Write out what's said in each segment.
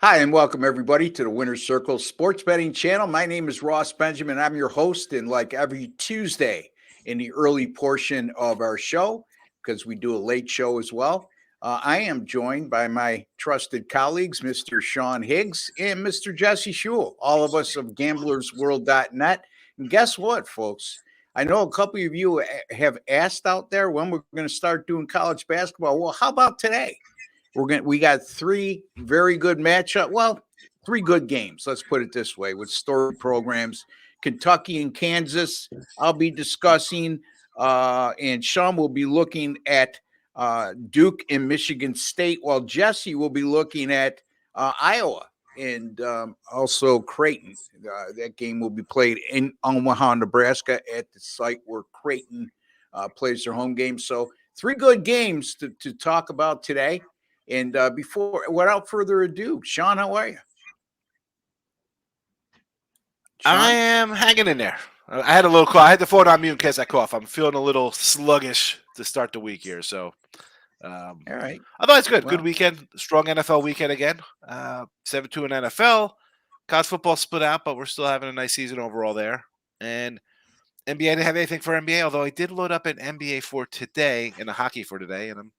Hi, and welcome everybody to the Winner's Circle Sports Betting Channel. My name is Ross Benjamin. I'm your host, and like every Tuesday in the early portion of our show, because we do a late show as well, I am joined by my trusted colleagues, Mr. Sean Higgs and Mr. Jesse Schule, all of us of gamblersworld.net. And guess what, folks? I know a couple of you have asked out there when we're going to start doing college basketball. Well, how about today? We got three very good matchup. Well, three good games. Let's put it this way: with story programs, Kentucky and Kansas. I'll be discussing, and Sean will be looking at Duke and Michigan State, while Jesse will be looking at Iowa and also Creighton. That game will be played in Omaha, Nebraska, at the site where Creighton plays their home game. So three good games to talk about today. And without further ado, Sean, how are you? Sean? I am hanging in there. I had a little cough. I had the phone on mute in case I cough. I'm feeling a little sluggish to start the week here. So, all right. Otherwise, good. Well, good weekend. Strong NFL weekend again. 7-2 in NFL. College football split out, but we're still having a nice season overall there. And NBA didn't have anything for NBA, although I did load up an NBA for today and a hockey for today, and I'm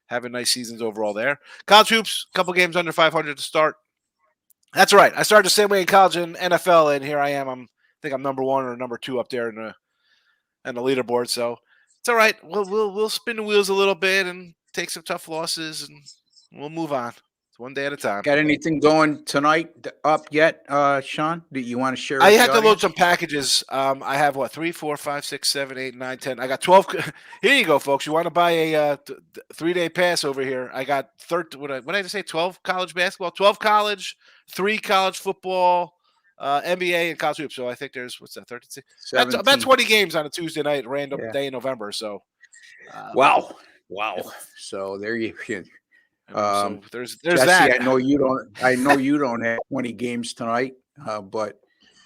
having nice seasons overall there. College hoops, a couple games under 500 to start. That's right. I started the same way in college and NFL, and here I am. I think I'm number one or number two up there in the leaderboard. So it's all right. We'll spin the wheels a little bit and take some tough losses, and we'll move on. It's one day at a time. Got anything going tonight up yet, Sean, that you want to share? I have to load some packages. I have 3, 4, 5, 6, 7, 8, 9, 10. I got 12. Here you go, folks. You want to buy a 3-day pass over here? I got 13. What did I say? 12 college basketball, 12 college, 3 college football, NBA, and college hoops. So I think there's 13. That's about 20 games on a Tuesday night, random day in November. So, wow. So there you go. So there's Jesse, that. I know you don't have 20 games tonight, but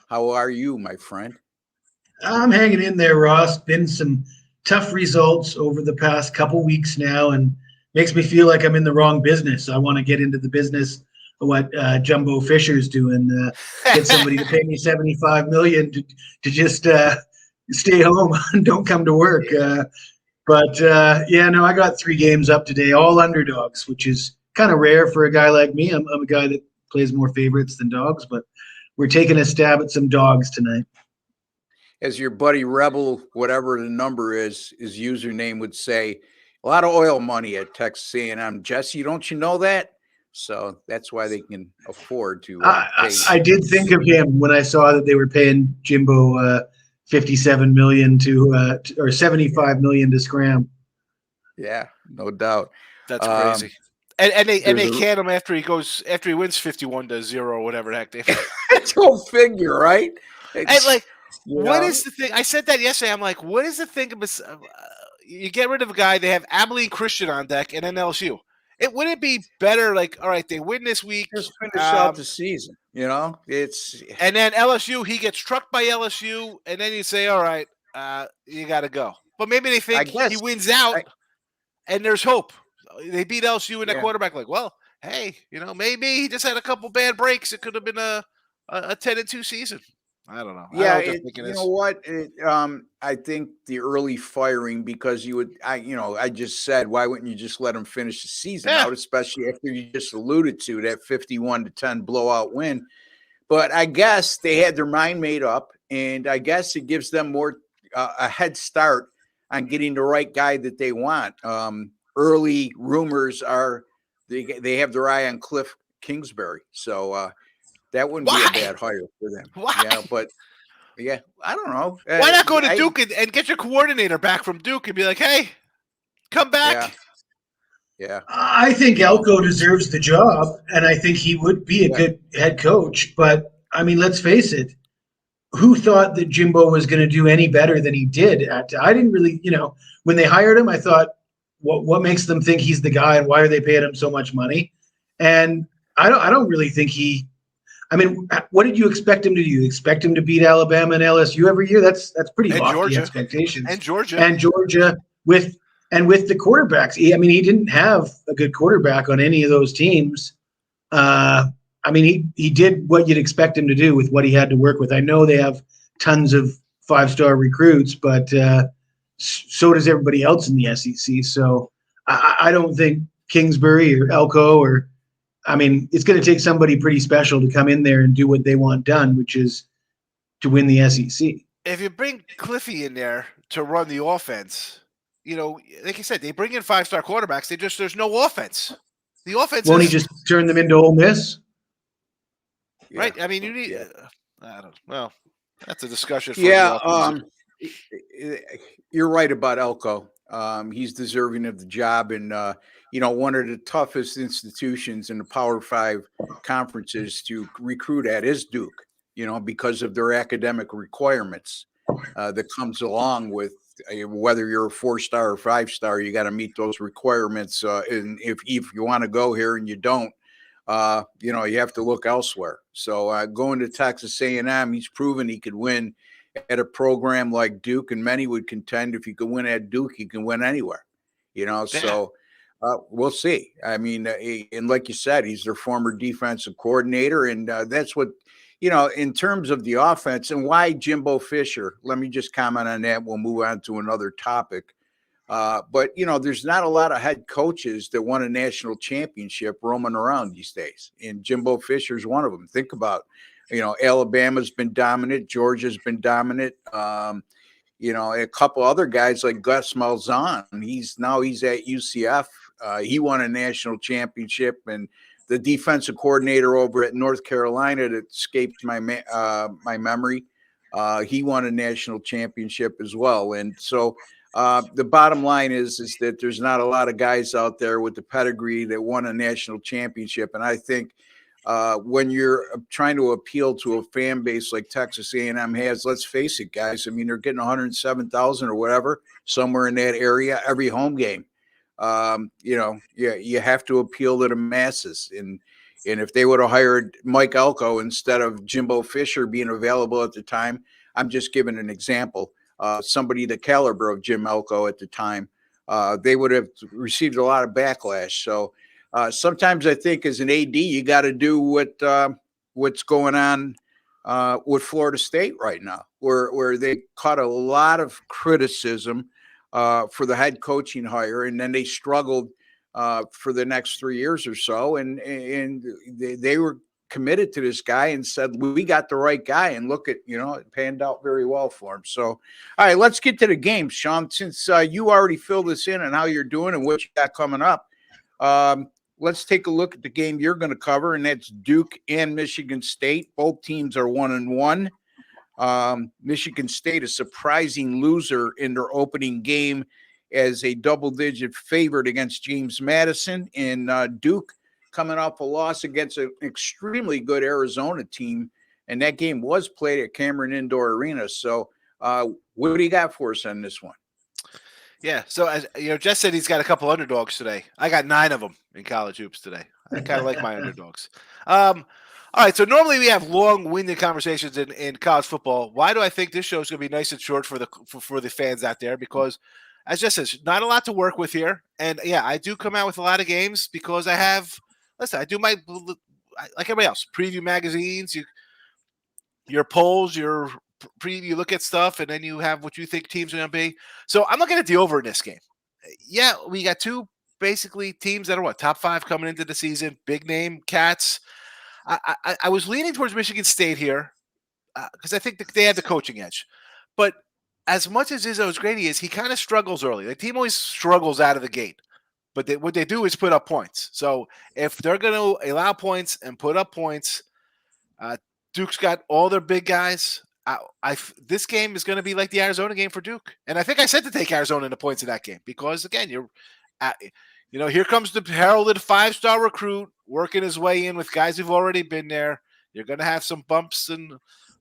how are you, my friend? I'm hanging in there, Ross. Been some tough results over the past couple weeks now, and makes me feel like I'm in the wrong business. I want to get into the business of what Jumbo Fisher's doing. Get somebody to pay me $75 million to just stay home and don't come to work. But I got 3 games up today, all underdogs, which is kind of rare for a guy like me. I'm a guy that plays more favorites than dogs, but we're taking a stab at some dogs tonight. As your buddy Rebel, whatever the number is, his username would say, a lot of oil money at Texas A&M. Jesse, don't you know that? So that's why they can afford to pay. I did think of him when I saw that they were paying Jimbo $57 million or $75 million to scram. Yeah, no doubt. That's crazy. And they can him after he wins 51-0 or whatever the heck they. Go figure, right? And what is the thing? I said that yesterday. I'm like, what is the thing about you get rid of a guy? They have Abilene Christian on deck and then LSU. Wouldn't it be better? Like, all right, they win this week. Just finish out the season. It's and then LSU, he gets trucked by LSU, and then you say, all right, you got to go. But maybe they think he wins out, and there's hope. They beat LSU and that quarterback. Like, well, hey, maybe he just had a couple bad breaks. It could have been a 10-2 season. I don't know. Yeah, you know what? I think the early firing, because I just said, why wouldn't you just let him finish the season out, especially after you just alluded to that 51-10 blowout win. But I guess they had their mind made up, and I guess it gives them more a head start on getting the right guy that they want. Early rumors are they have their eye on Cliff Kingsbury, so that wouldn't be a bad hire for them. Why? Yeah, but I don't know. Why not go to Duke and get your coordinator back from Duke and be like, hey, come back? Yeah. I think Elko deserves the job, and I think he would be a good head coach. But, I mean, let's face it. Who thought that Jimbo was going to do any better than he did? I didn't really, when they hired him, I thought, what makes them think he's the guy, and why are they paying him so much money? And I don't really think he – I mean, what did you expect him to do? You expect him to beat Alabama and LSU every year? That's pretty lofty expectations. And Georgia with the quarterbacks. He didn't have a good quarterback on any of those teams. I mean, he did what you'd expect him to do with what he had to work with. I know they have tons of 5-star recruits, but so does everybody else in the SEC. So I don't think Kingsbury or Elko it's going to take somebody pretty special to come in there and do what they want done, which is to win the SEC. If you bring Cliffy in there to run the offense, like you said, they bring in 5-star quarterbacks. There's no offense. The offense won't he just turn them into Ole Miss? Right. I mean, you need. I don't. Well, that's a discussion. For you're right about Elko. He's deserving of the job, and one of the toughest institutions in the Power 5 conferences to recruit at is Duke. Because of their academic requirements that comes along with whether you're a 4-star or 5-star, you got to meet those requirements. And if you want to go here and you don't, you have to look elsewhere. So going to Texas A&M, he's proven he could win at a program like Duke, and many would contend if you can win at Duke, you can win anywhere. So we'll see. I mean, and like you said, he's their former defensive coordinator, and that's what. In terms of the offense and why Jimbo Fisher, let me just comment on that. We'll move on to another topic. But there's not a lot of head coaches that won a national championship roaming around these days. And Jimbo Fisher's one of them. Think about, Alabama's been dominant. Georgia's been dominant. A couple other guys like Gus Malzahn, he's at UCF. He won a national championship, and the defensive coordinator over at North Carolina that escaped my memory, he won a national championship as well. And so the bottom line is that there's not a lot of guys out there with the pedigree that won a national championship. And I think when you're trying to appeal to a fan base like Texas A&M has, let's face it, guys, I mean, they're getting 107,000 or whatever, somewhere in that area, every home game. You have to appeal to the masses. And if they would have hired Mike Elko instead of Jimbo Fisher being available at the time, I'm just giving an example, somebody the caliber of Jim Elko at the time, they would have received a lot of backlash. So sometimes I think as an AD, you got to do what's going on with Florida State right now, where they caught a lot of criticism for the head coaching hire, and then they struggled for the next 3 years or so, and they were committed to this guy and said, we got the right guy, and look at, it panned out very well for him. So, all right, let's get to the game, Sean, since you already filled this in on how you're doing and what you got coming up. Let's take a look at the game you're going to cover, and that's Duke and Michigan State. Both teams are 1-1. Michigan State, a surprising loser in their opening game as a double-digit favorite against James Madison, and Duke coming off a loss against an extremely good Arizona team, and that game was played at Cameron Indoor Arena. So what do you got for us on this one? Yeah, so as Jess said, he's got a couple underdogs today. I got 9 of them in college hoops today. I kind of like my underdogs. All right, so normally we have long-winded conversations in college football. Why do I think this show is going to be nice and short for the fans out there? Because, as Jess says, not a lot to work with here. And, yeah, I do come out with a lot of games because I do my, like everybody else, preview magazines, your polls, your preview, look at stuff, and then you have what you think teams are going to be. So I'm looking at the over in this game. Yeah, we got two basically teams that are top 5 coming into the season, big name cats. I was leaning towards Michigan State here because I think they have the coaching edge. But as much as Izzo's great he kind of struggles early. The team always struggles out of the gate. But what they do is put up points. So if they're going to allow points and put up points, Duke's got all their big guys. This game is going to be like the Arizona game for Duke. And I think I said to take Arizona in the points in that game because, again, here comes the heralded 5-star recruit working his way in with guys who've already been there. You're going to have some bumps and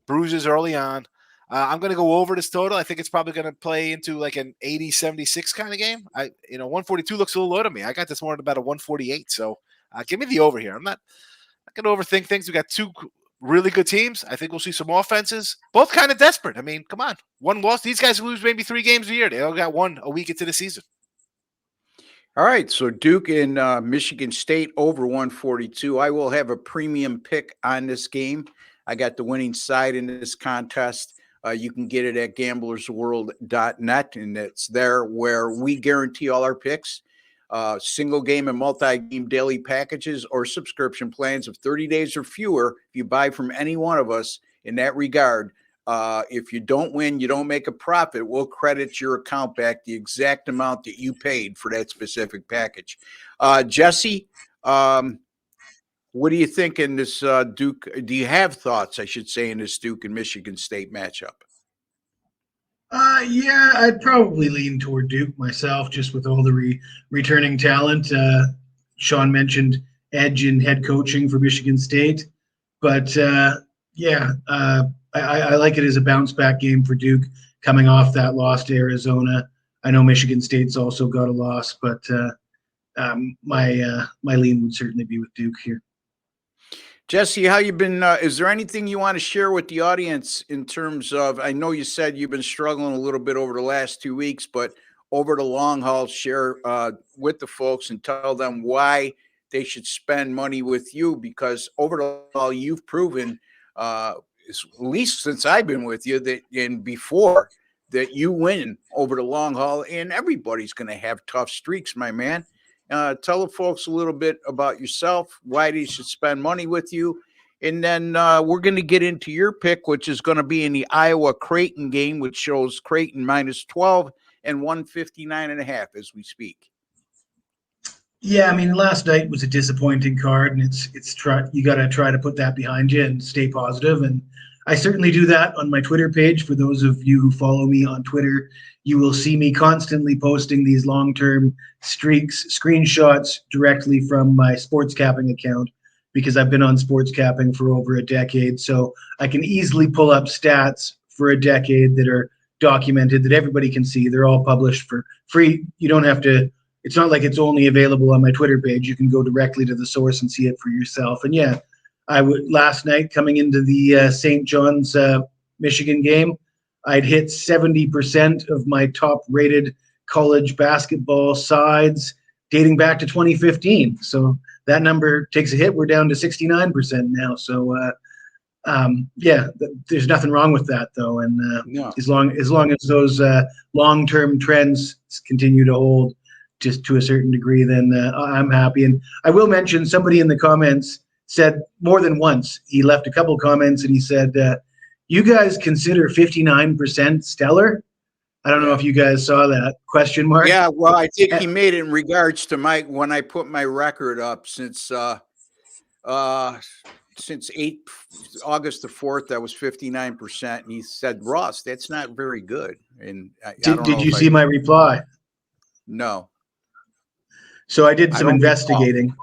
bruises early on. I'm going to go over this total. I think it's probably going to play into like an 80-76 kind of game. 142 looks a little low to me. I got this more at about a 148. So give me the over here. I'm not going to overthink things. We got 2 really good teams. I think we'll see some offenses. Both kind of desperate. I mean, come on. 1 loss. These guys lose maybe 3 games a year. They all got 1 a week into the season. All right, so Duke and Michigan State over 142. I will have a premium pick on this game. I got the winning side in this contest. You can get it at gamblersworld.net, and it's there where we guarantee all our picks. Single game and multi-game daily packages or subscription plans of 30 days or fewer. If you buy from any one of us in that regard, if you don't win, you don't make a profit, we'll credit your account back the exact amount that you paid for that specific package. Jesse, what do you think in this Duke? Do you have thoughts, I should say, in this Duke and Michigan State matchup? Yeah, I'd probably lean toward Duke myself, just with all the returning talent. Sean mentioned edge in head coaching for Michigan State, but yeah, I like it as a bounce back game for Duke coming off that loss to Arizona. I know Michigan State's also got a loss, but my lean would certainly be with Duke here. Jesse, how you been? Is there anything you want to share with the audience in terms of? I know you said you've been struggling a little bit over the last 2 weeks, but over the long haul, share with the folks and tell them why they should spend money with you, because over the haul, you've proven, at least since I've been with you, that and before, that you win over the long haul, and everybody's going to have tough streaks, my man. Tell the folks a little bit about yourself, why they should spend money with you. And then we're going to get into your pick, which is going to be in the Iowa Creighton game, which shows Creighton minus 12 and 159.5 as we speak. Yeah, I mean, last night was a disappointing card, and you got to try to put that behind you and stay positive. And I certainly do that on my Twitter page. For those of you who follow me on Twitter, you will see me constantly posting these long-term streaks, screenshots directly from my sports capping account, because I've been on sports capping for over a decade. So I can easily pull up stats for a decade that are documented, that everybody can see. They're all published for free. You don't have to, it's not like it's only available on my Twitter page. You can go directly to the source and see it for yourself. And yeah, last night coming into the St. John's Michigan game, I'd hit 70% of my top rated college basketball sides dating back to 2015. So that number takes a hit. We're down to 69% now. So yeah, there's nothing wrong with that though. And No. as long as those long-term trends continue to hold just to a certain degree, then I'm happy. And I will mention, somebody in the comments said more than once, he left a couple comments and he said, you guys consider 59% stellar? I don't know if you guys saw that question mark. Yeah, well, I think he made it in regards to when I put my record up since August the 4th, that was 59%. And he said, Ross, that's not very good. And did you see my reply? No. So I did some investigating.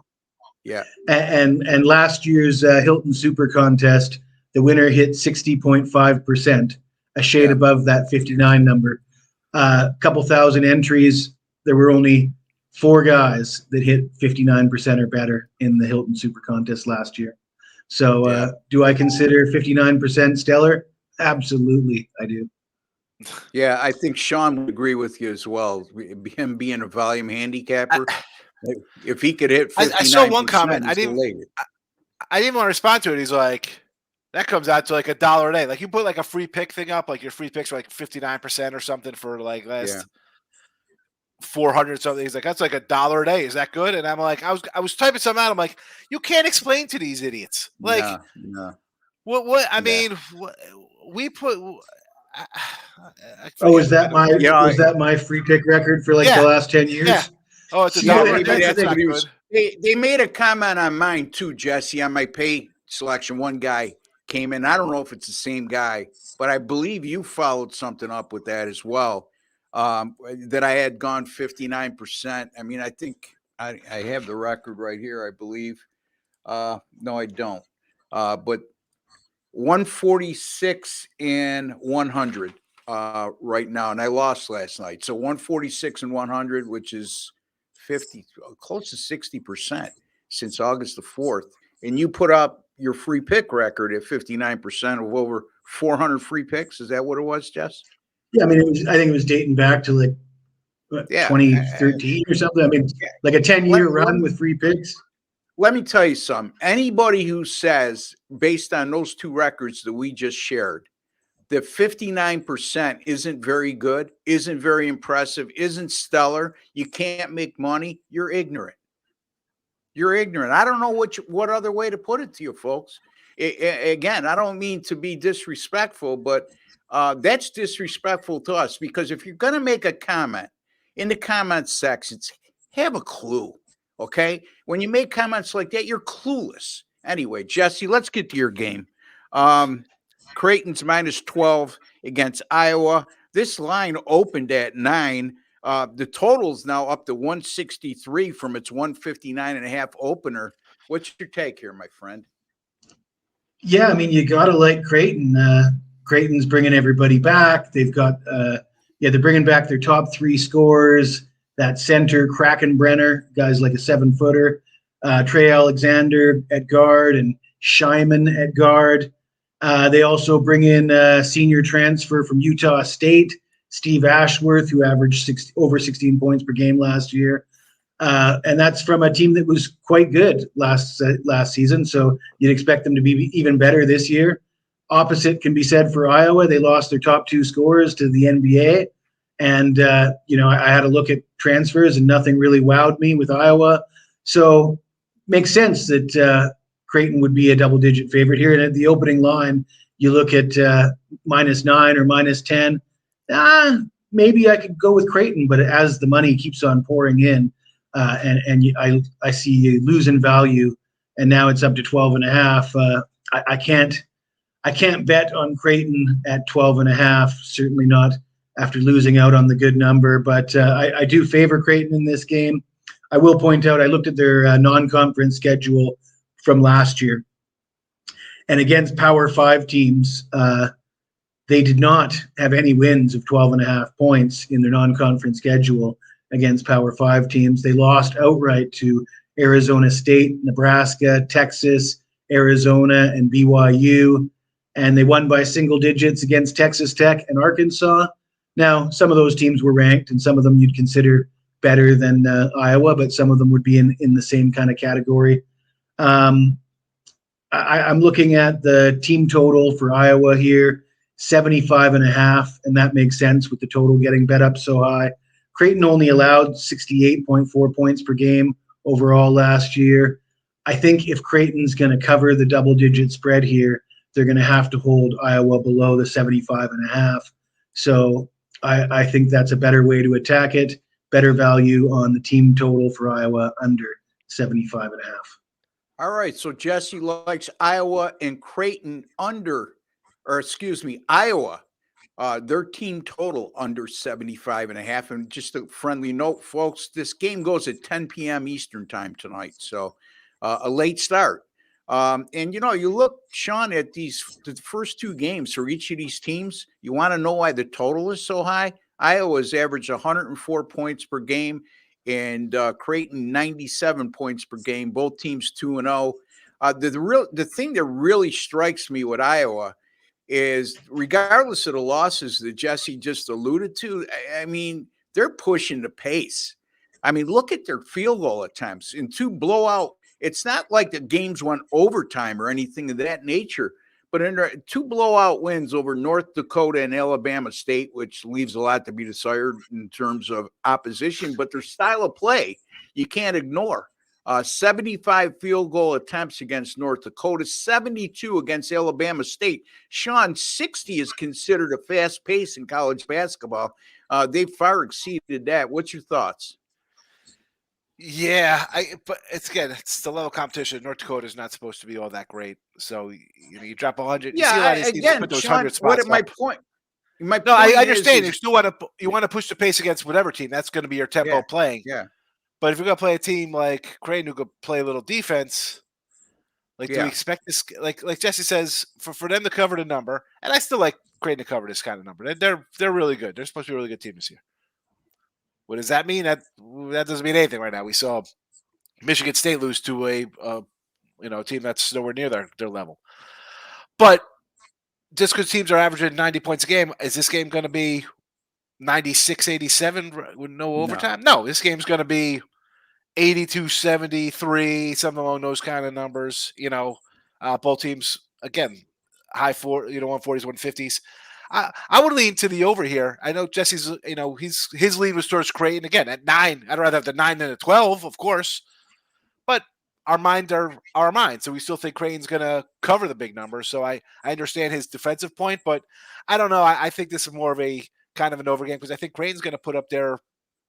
Yeah. And last year's Hilton Super Contest, the winner hit 60.5%, a shade above that 59 number. A couple thousand entries. There were only 4 guys that hit 59% or better in the Hilton Super Contest last year. So do I consider 59% stellar? Absolutely, I do. Yeah, I think Sean would agree with you as well. Him being a volume handicapper, if he could hit 59%, I saw one comment. I didn't want to respond to it. He's like, that comes out to like $1 a day. Like you put like a free pick thing up, like your free picks are like 59% or something for like last 400 something. He's like, that's like $1 a day. Is that good? And I'm like, I was typing something out. I'm like, you can't explain to these idiots. Like, no. What? I mean, we put. Was that my free pick record for like the last 10 years? Yeah. Oh, it's $1. They made a comment on mine too, Jesse, on my pay selection. One guy came in. I don't know if it's the same guy, but I believe you followed something up with that as well. That I had gone 59%. I mean, I think I have the record right here, I believe. No, I don't. But 146 and 100 right now, and I lost last night. So 146 and 100, which is 50, close to 60% since August the 4th. And you put up your free pick record at 59% of over 400 free picks. Is that what it was, Jess? Yeah, I mean, I think it was dating back to like Yeah. 2013 or something. I mean, like a 10-year run with free picks. Let me tell you something. Anybody who says, based on those two records that we just shared, that 59% isn't very good, isn't very impressive, isn't stellar, you can't make money, you're ignorant. You're ignorant. I don't know what other way to put it to you, folks. Again, I don't mean to be disrespectful, but that's disrespectful to us, because if you're going to make a comment in the comment sections, have a clue. Okay. When you make comments like that, you're clueless. Anyway, Jesse, let's get to your game. Creighton's minus 12 against Iowa. This line opened at 9. The total's now up to 163 from its 159.5 opener. What's your take here, my friend? Yeah, I mean, you got to like Creighton. Creighton's bringing everybody back. They've got, they're bringing back their top 3 scorers. That center, Krakenbrenner, guy's like a 7-footer. Trey Alexander at guard and Shyman at guard. They also bring in a senior transfer from Utah State, Steve Ashworth, who averaged over 16 points per game last year. And that's from a team that was quite good last season. So you'd expect them to be even better this year. Opposite can be said for Iowa. They lost their top 2 scorers to the NBA. And, I had a look at transfers and nothing really wowed me with Iowa. So makes sense that Creighton would be a double-digit favorite here. And at the opening line, you look at -9 or -10. Maybe I could go with Creighton, but as the money keeps on pouring in, I see you losing value, and now it's up to 12.5. I can't bet on Creighton at 12.5. Certainly not after losing out on the good number, but I do favor Creighton in this game. I will point out I looked at their non-conference schedule from last year, and against Power 5 teams, they did not have any wins of 12.5 points in their non-conference schedule against Power 5 teams. They lost outright to Arizona State, Nebraska, Texas, Arizona, and BYU, and they won by single digits against Texas Tech and Arkansas. Now, some of those teams were ranked, and some of them you'd consider better than Iowa, but some of them would be in the same kind of category. I'm looking at the team total for Iowa here, 75.5, and that makes sense with the total getting bet up so high. Creighton only allowed 68.4 points per game overall last year. I think if Creighton's going to cover the double-digit spread here, they're going to have to hold Iowa below the 75.5. So I think that's a better way to attack it. Better value on the team total for Iowa under 75.5. All right. So Jesse likes Iowa and Creighton Iowa, their team total under 75.5. And just a friendly note, folks, this game goes at 10 p.m. Eastern time tonight. So a late start. And you look, Sean, at the first 2 games for each of these teams. You want to know why the total is so high? Iowa's averaged 104 points per game, and Creighton 97 points per game. Both teams 2-0. The thing that really strikes me with Iowa is, regardless of the losses that Jesse just alluded to, I mean, they're pushing the pace. I mean, look at their field goal attempts in 2 blowout. It's not like the games went overtime or anything of that nature, but in 2 blowout wins over North Dakota and Alabama State, which leaves a lot to be desired in terms of opposition, but their style of play, you can't ignore. 75 field goal attempts against North Dakota, 72 against Alabama State. Sean, 60 is considered a fast pace in college basketball. They far exceeded that. What's your thoughts? Yeah, but it's the level of competition. North Dakota is not supposed to be all that great, so you drop 100. Yeah, you see a lot of these teams again, put those Sean, 100 spots. my point? My No, point I understand. is, You still want to push the pace against whatever team. That's going to be your tempo playing. Yeah. But if you're going to play a team like Creighton who could play a little defense, do we expect this? Like Jesse says, for them to cover the number, and I still like Creighton to cover this kind of number. They're really good. They're supposed to be a really good team this year. What does that mean? That doesn't mean anything right now. We saw Michigan State lose to a team that's nowhere near their level. But just because teams are averaging 90 points a game, is this game going to be 96-87 with no overtime. No, this game's going to be 82-73, something along those kind of numbers. Both teams, again, high 140s, 150s. I would lean to the over here. I know Jesse's, his lead was towards Creighton. Again, at 9, I'd rather have the 9 than a 12, of course. But our minds are our minds. So we still think Creighton's going to cover the big numbers. So I understand his defensive point, but I don't know. I think this is more of a kind of an over game because I think Creighton's going to put up their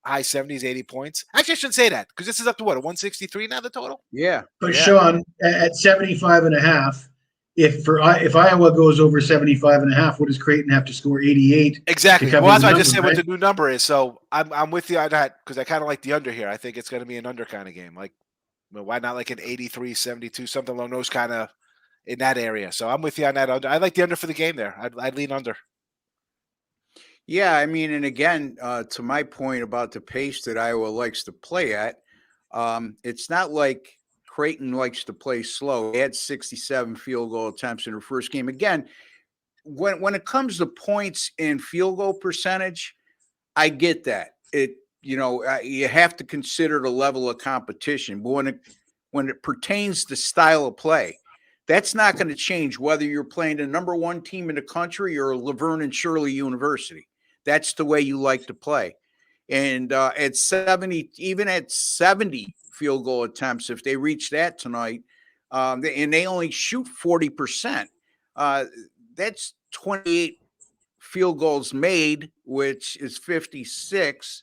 high 70s, 80 points. Actually, I shouldn't say that because this is up to what, a 163 now, the total? Yeah. But Sean, at 75.5, if Iowa goes over 75.5, what does Creighton have to score? 88. Exactly. Well, that's why I just said what the new number is. So I'm with you on that because I kind of like the under here. I think it's going to be an under kind of game. Like, why not like an 83-72, something along those kind of in that area. So I'm with you on that under. I like the under for the game there. I'd lean under. Yeah, I mean, and again, to my point about the pace that Iowa likes to play at, it's not like Creighton likes to play slow. They had 67 field goal attempts in their first game. Again, when it comes to points and field goal percentage, I get that. You have to consider the level of competition. But when it pertains to style of play, that's not going to change whether you're playing the number one team in the country or Laverne and Shirley University. That's the way you like to play. And at 70, even at 70 field goal attempts, if they reach that tonight, and they only shoot 40%, that's 28 field goals made, which is 56.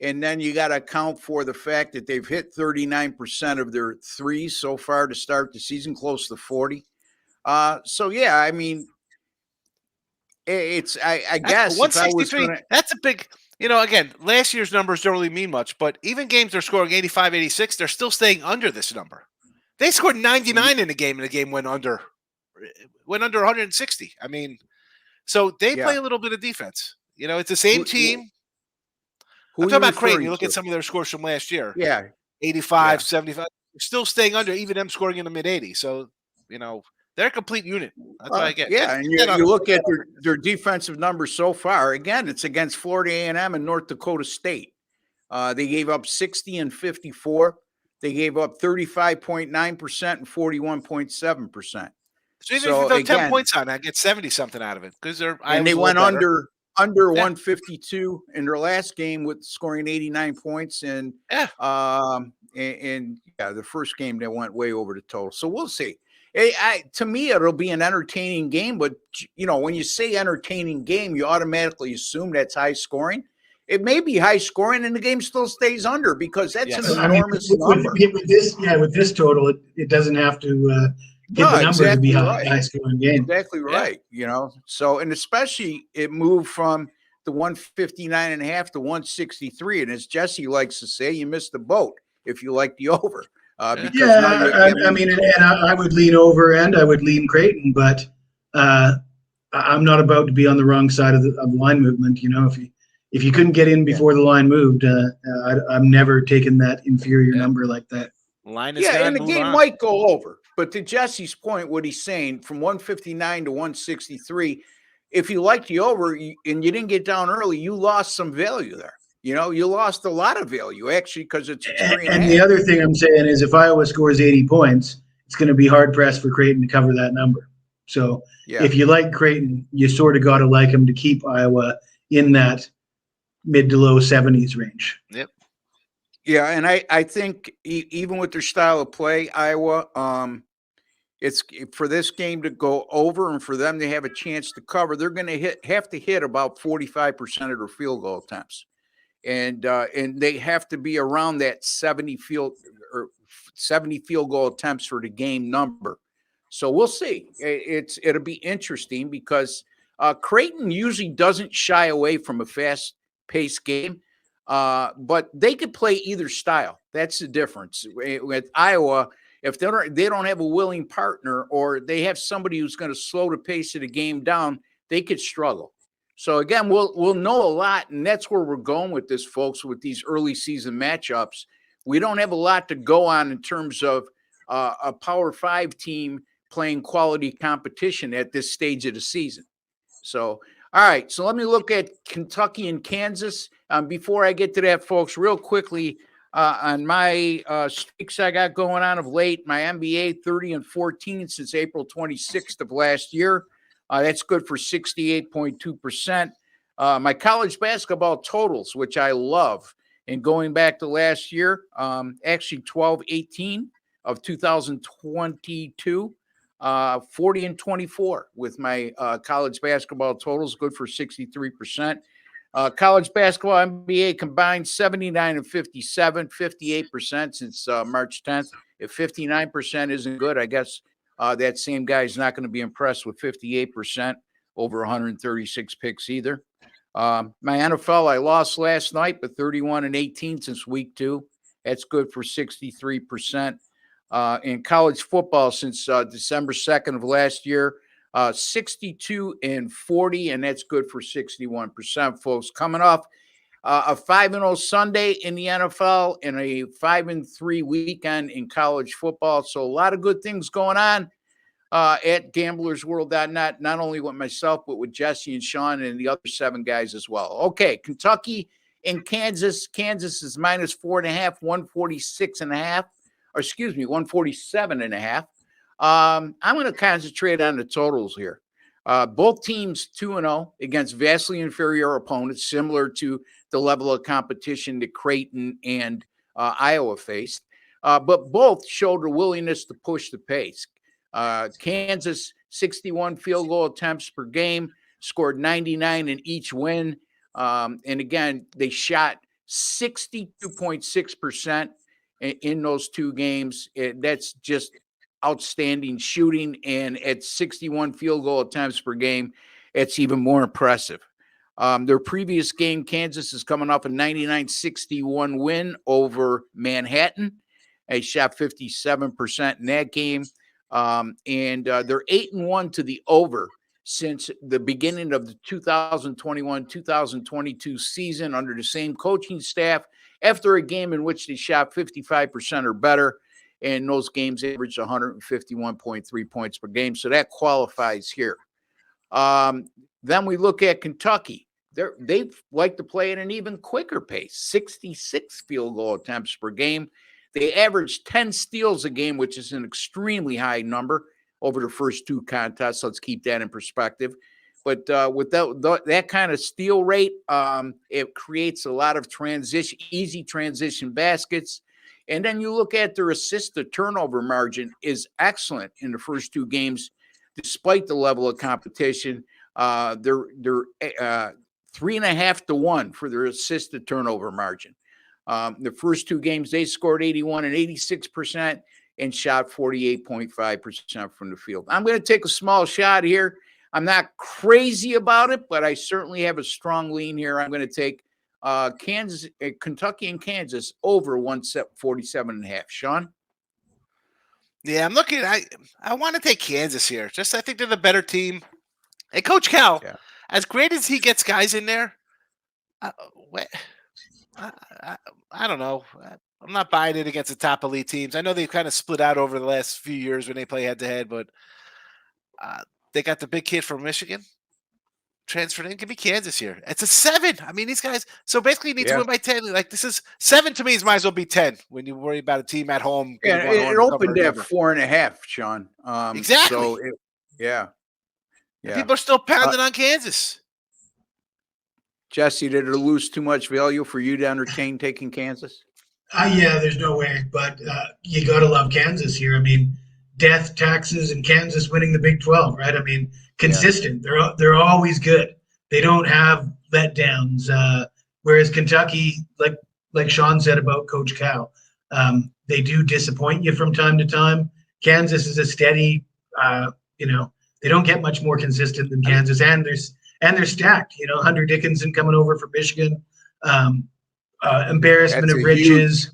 And then you got to account for the fact that they've hit 39% of their threes so far to start the season, close to 40. So, yeah, I mean, I guess 163. That's a big, again, last year's numbers don't really mean much, but even games they're scoring 85, 86, they're still staying under this number. They scored 99 in a game, and the game went under 160. I mean, so they play a little bit of defense. It's the same team. I'm talking about Creighton. You look at some of their scores from last year. Yeah. 85, 75. They're still staying under, even them scoring in the mid-80s. So, they're a complete unit. That's what I get. Yeah, and you look at their defensive numbers so far. Again, it's against Florida A&M and North Dakota State. They gave up 60 and 54. They gave up 35.9% and 41.7%. So even if you throw 10 points on that, get 70-something out of it because they went under 152 in their last game with scoring 89 points, and the first game they went way over the total. So we'll see. To me, it'll be an entertaining game, but when you say entertaining game, you automatically assume that's high scoring. It may be high scoring, and the game still stays under because that's an enormous number. With this total, it doesn't have to get the number to be high scoring game. Exactly right. So, and especially it moved from the 159.5 to 163, and as Jesse likes to say, you missed the boat if you like the over. I would lean over and I would lean Creighton, but I'm not about to be on the wrong side of the line movement. If you couldn't get in before the line moved, I'm never taking that inferior number like that. Line is and the game might go over. But to Jesse's point, what he's saying, from 159 to 163, if you like the over and you didn't get down early, you lost some value there. You lost a lot of value, actually, because it's 3.5. And the other thing I'm saying is if Iowa scores 80 points, it's going to be hard-pressed for Creighton to cover that number. So if you like Creighton, you sort of got to like them to keep Iowa in that mid to low 70s range. Yep. Yeah, and I think even with their style of play, Iowa, it's for this game to go over and for them to have a chance to cover, they're going to have to hit about 45% of their field goal attempts. And they have to be around that 70 field goal attempts for the game number. So we'll see. It'll be interesting because Creighton usually doesn't shy away from a fast-paced game, but they could play either style. That's the difference. With Iowa, if they don't have a willing partner or they have somebody who's going to slow the pace of the game down, they could struggle. So again, we'll know a lot, and that's where we're going with this, folks, with these early season matchups. We don't have a lot to go on in terms of a Power 5 team playing quality competition at this stage of the season. So All right, so let me look at Kentucky and Kansas. Before I get to that, folks, real quickly, on my streaks I got going on of late, my NBA 30-14 since April 26th of last year. That's good for 68.2%. My college basketball totals, which I love, and going back to last year, actually 12-18 of 2022. 40-24 with my college basketball totals, good for 63%. College basketball NBA combined 79-57, 58% since March 10th. If 59% isn't good, I guess that same guy is not going to be impressed with 58% over 136 picks either. My NFL, I lost last night, but 31-18 since week 2. That's good for 63%. In college football since December 2nd of last year, 62-40, and that's good for 61%, folks. Coming off a 5-0 Sunday in the NFL and a 5-3 weekend in college football. So a lot of good things going on at gamblersworld.net, not only with myself, but with Jesse and Sean and the other 7 guys as well. Okay, Kentucky and Kansas. Kansas is -4.5, 146.5. Or excuse me, 147.5. I'm going to concentrate on the totals here. Both teams 2-0 against vastly inferior opponents, similar to the level of competition that Creighton and Iowa faced. But both showed a willingness to push the pace. Kansas, 61 field goal attempts per game, scored 99 in each win. And again, they shot 62.6% in those 2 games. That's just outstanding shooting. And at 61 field goal attempts per game, it's even more impressive. Their previous game, Kansas, is coming off a 99-61 win over Manhattan. They shot 57% in that game. And they're 8-1 to the over since the beginning of the 2021-2022 season under the same coaching staff, after a game in which they shot 55% or better, and those games averaged 151.3 points per game. So that qualifies here. Then we look at Kentucky. They like to play at an even quicker pace, 66 field goal attempts per game. They average 10 steals a game, which is an extremely high number over the first 2 contests. Let's keep that in perspective. But with that kind of steal rate, it creates a lot of easy transition baskets. And then you look at their assist to turnover margin is excellent in the first 2 games, despite the level of competition. They're 3.5 to 1 for their assist to turnover margin. The first 2 games, they scored 81 and 86% and shot 48.5% from the field. I'm going to take a small shot here. I'm not crazy about it, but I certainly have a strong lean here. I'm going to take Kentucky and Kansas over 147.5. Sean? Yeah, I'm looking. I want to take Kansas here. Just I think they're the better team. And Coach Cal, as great as he gets guys in there, I don't know. I'm not buying it against the top elite teams. I know they've kind of split out over the last few years when they play head-to-head, but they got the big kid from Michigan transferred in. Give me Kansas here. It's a 7. I mean, these guys. So basically, you need to win by 10. Like this is 7 to me. Might as well be 10 when you worry about a team at home. Yeah, it opened at 4.5, Sean. Exactly. So yeah. People are still pounding on Kansas. Jesse, did it lose too much value for you to entertain taking Kansas? Yeah, there's no way. But you got to love Kansas here. I mean, death, taxes, and Kansas winning the Big 12, right? I mean, consistent. Yeah. They're always good. They don't have letdowns. Whereas Kentucky, like Sean said about Coach Cal, they do disappoint you from time to time. Kansas is a steady, they don't get much more consistent than Kansas, and they're stacked. Hunter Dickinson coming over from Michigan, embarrassment of riches.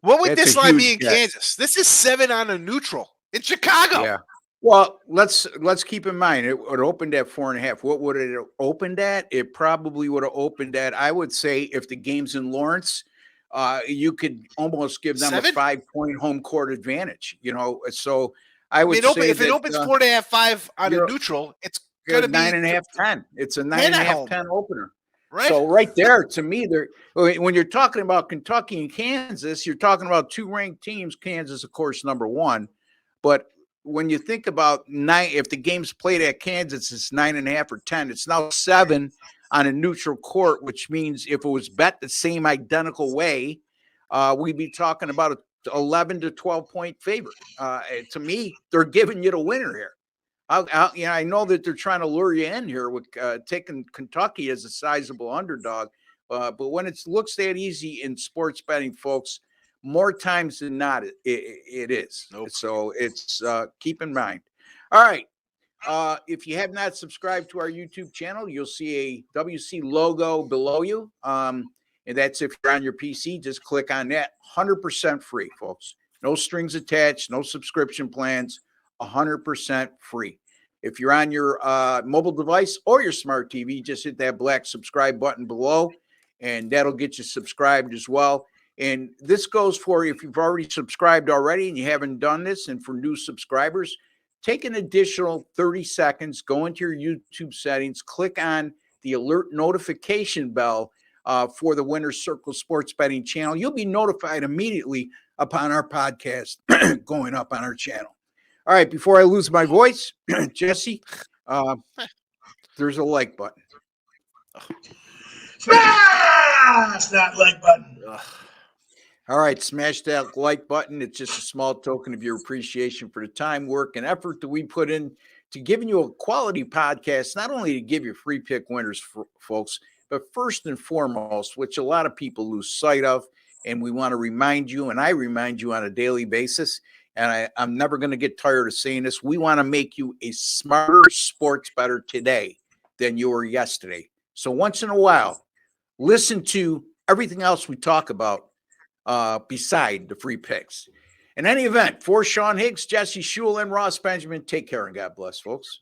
What would this line be in Kansas? This is 7 on a neutral in Chicago. Yeah. Well, let's keep in mind it opened at 4.5. What would it have opened at? It probably would have opened at, I would say, if the game's in Lawrence, you could almost give them 7? A 5-point home court advantage. So I would say if it opens 4.5, 5 on a neutral, it's going to be 9.5, 10. It's a 10 at 9.5, home. 10 opener. Right? So right there, to me, when you're talking about Kentucky and Kansas, you're talking about two ranked teams. Kansas, of course, number one. But when you think about if the game's played at Kansas, it's 9.5 or 10. It's now 7 on a neutral court, which means if it was bet the same identical way, we'd be talking about an 11 to 12-point favorite. To me, they're giving you the winner here. I know that they're trying to lure you in here with taking Kentucky as a sizable underdog, but when it looks that easy in sports betting, folks, more times than not, it is. Nope. So it's keep in mind. All right. If you have not subscribed to our YouTube channel, you'll see a WC logo below you. And that's if you're on your PC, just click on that. 100% free, folks. No strings attached, no subscription plans, 100% free. If you're on your mobile device or your smart TV, just hit that black subscribe button below, and that'll get you subscribed as well. And this goes for if you've already subscribed already and you haven't done this, and for new subscribers, take an additional 30 seconds, go into your YouTube settings, click on the alert notification bell for the Winner's Circle Sports Betting channel. You'll be notified immediately upon our podcast going up on our channel. All right, before I lose my voice, Jesse, there's a like button. Smash that like button. All right, smash that like button. It's just a small token of your appreciation for the time, work, and effort that we put in to giving you a quality podcast, not only to give you free pick winners, folks, but first and foremost, which a lot of people lose sight of, and we want to remind you, and I remind you on a daily basis, and I'm never going to get tired of saying this, we want to make you a smarter sports bettor today than you were yesterday. So once in a while, listen to everything else we talk about beside the free picks. In any event, for Sean Higgs, Jesse Schule, and Ross Benjamin, take care and God bless, folks.